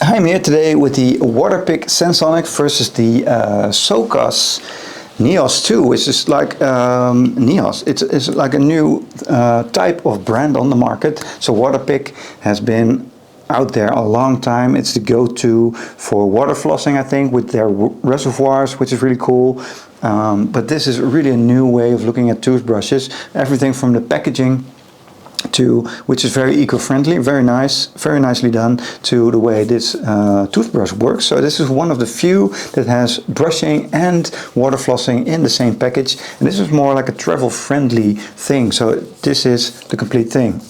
I'm here today with the Waterpik Sensonic versus the Soocas Neos II, which is like Neos. It's like a new type of brand on the market. So Waterpik has been out there a long time. It's the go-to for water flossing, I think, with their reservoirs, which is really cool. But this is really a new way of looking at toothbrushes. Everything from the packaging to, which is very eco-friendly, very nice, very nicely done, to the way this toothbrush works. So this is one of the few that has brushing and water flossing in the same package, and this is more like a travel-friendly thing. So this is the complete thing.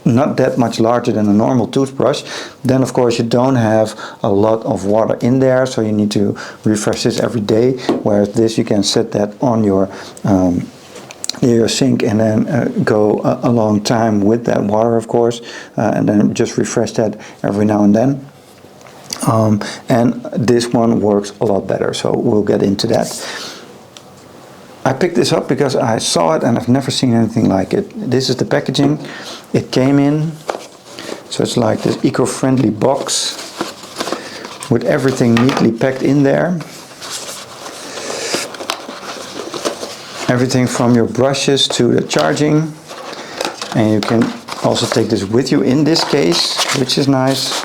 Not that much larger than a normal toothbrush. Then of course you don't have a lot of water in there, so you need to refresh this every day, whereas this you can set that on your sink and then go a long time with that water, of course, and then just refresh that every now and then. And this one works a lot better, so we'll get into that. I picked this up because I saw it and I've never seen anything like it. This is the packaging it came in. So it's like this eco-friendly box with everything neatly packed in there. Everything from your brushes to the charging, and you can also take this with you in this case, which is nice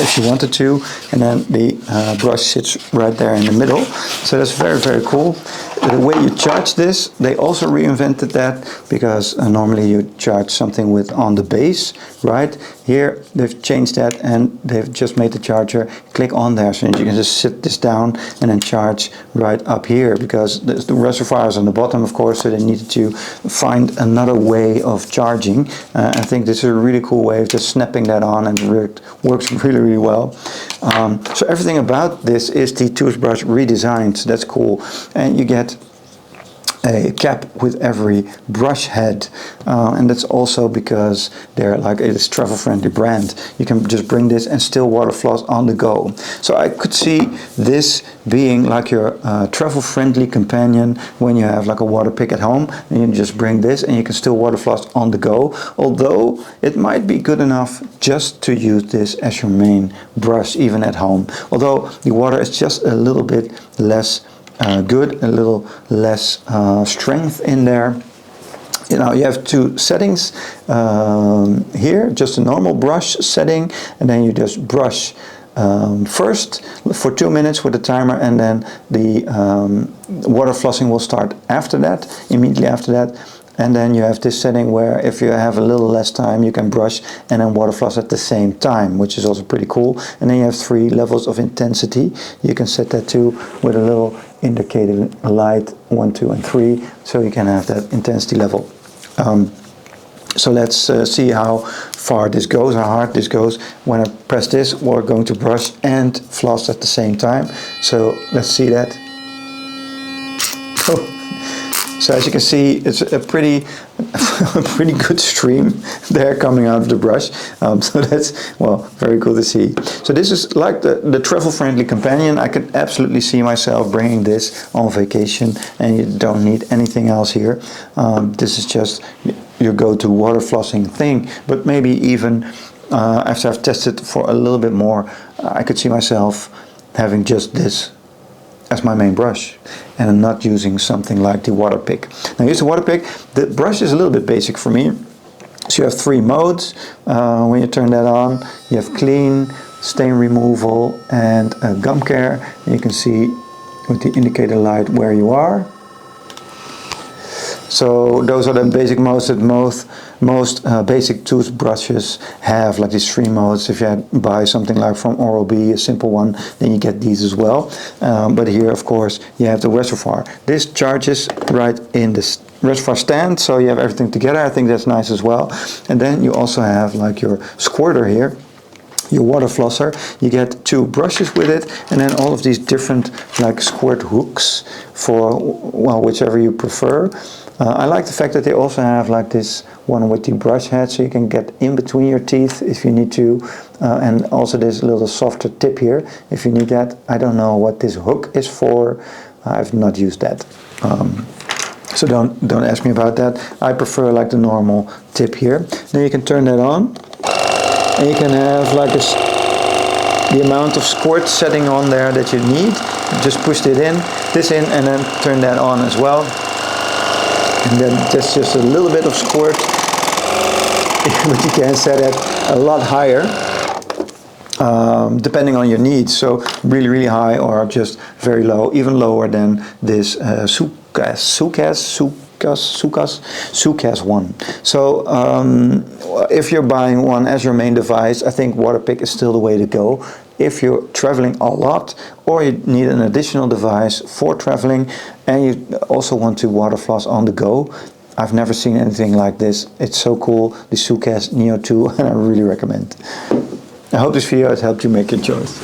if you wanted to. And then the brush sits right there in the middle, so that's very, very cool. The way you charge this, they also reinvented that, because normally you charge something with on the base, right? Here they've changed that and they've just made the charger click on there, so you can just sit this down and then charge right up here, because the reservoir is on the bottom, of course, so they needed to find another way of charging. I think this is a really cool way of just snapping that on, and it works really, really well. So everything about this is the toothbrush redesigned, so that's cool. And you get a cap with every brush head, and that's also because they're like, it is travel friendly brand. You can just bring this and still water floss on the go. So I could see this being like your travel friendly companion when you have like a Waterpik at home, and you just bring this and you can still water floss on the go. Although it might be good enough just to use this as your main brush even at home, although the water is just a little bit less good, a little less strength in there. You know, you have two settings here, just a normal brush setting, and then you just brush first for 2 minutes with the timer, and then the water flossing will start after that, immediately after that. And then you have this setting where if you have a little less time, you can brush and then water floss at the same time, which is also pretty cool. And then you have 3 levels of intensity. You can set that to with a little indicator light, 1, 2, and 3, so you can have that intensity level. So let's see how far this goes, how hard this goes. When I press this, we're going to brush and floss at the same time. So let's see that. Oh. So as you can see, it's a pretty good stream there coming out of the brush. So that's, well, very cool to see. So this is like the travel-friendly companion. I could absolutely see myself bringing this on vacation, and you don't need anything else here. This is just your go-to water flossing thing. But maybe even after I've tested for a little bit more, I could see myself having just this as my main brush, and I'm not using something like the Waterpik. Now here's the Waterpik. The brush is a little bit basic for me. So you have 3 modes. When you turn that on, you have clean, stain removal, and gum care. And you can see with the indicator light where you are. So those are the basic modes that most basic toothbrushes have, like these 3 modes. If you buy something like from Oral-B, a simple one, then you get these as well. But here, of course, you have the reservoir. This charges right in this reservoir stand, so you have everything together. I think that's nice as well. And then you also have like your squirter here, your water flosser. You get 2 brushes with it, and then all of these different like squirt hooks for, well, whichever you prefer. I like the fact that they also have like this one with the brush head, so you can get in between your teeth if you need to, and also this little softer tip here if you need that. I don't know what this hook is for. I've not used that, so don't ask me about that. I prefer like the normal tip here. Then you can turn that on, and you can have like a the amount of squirt setting on there that you need. Just push this in, and then turn that on as well. And then that's just a little bit of squirt, but you can set it a lot higher, depending on your needs. So really high, or just very low, even lower than this Soocas one. So if you're buying one as your main device, I think Waterpik is still the way to go. If you're traveling a lot, or you need an additional device for traveling, and you also want to water floss on the go, I've never seen anything like this. It's so cool, the Soocas Neo II, and I really recommend. I hope this video has helped you make your choice.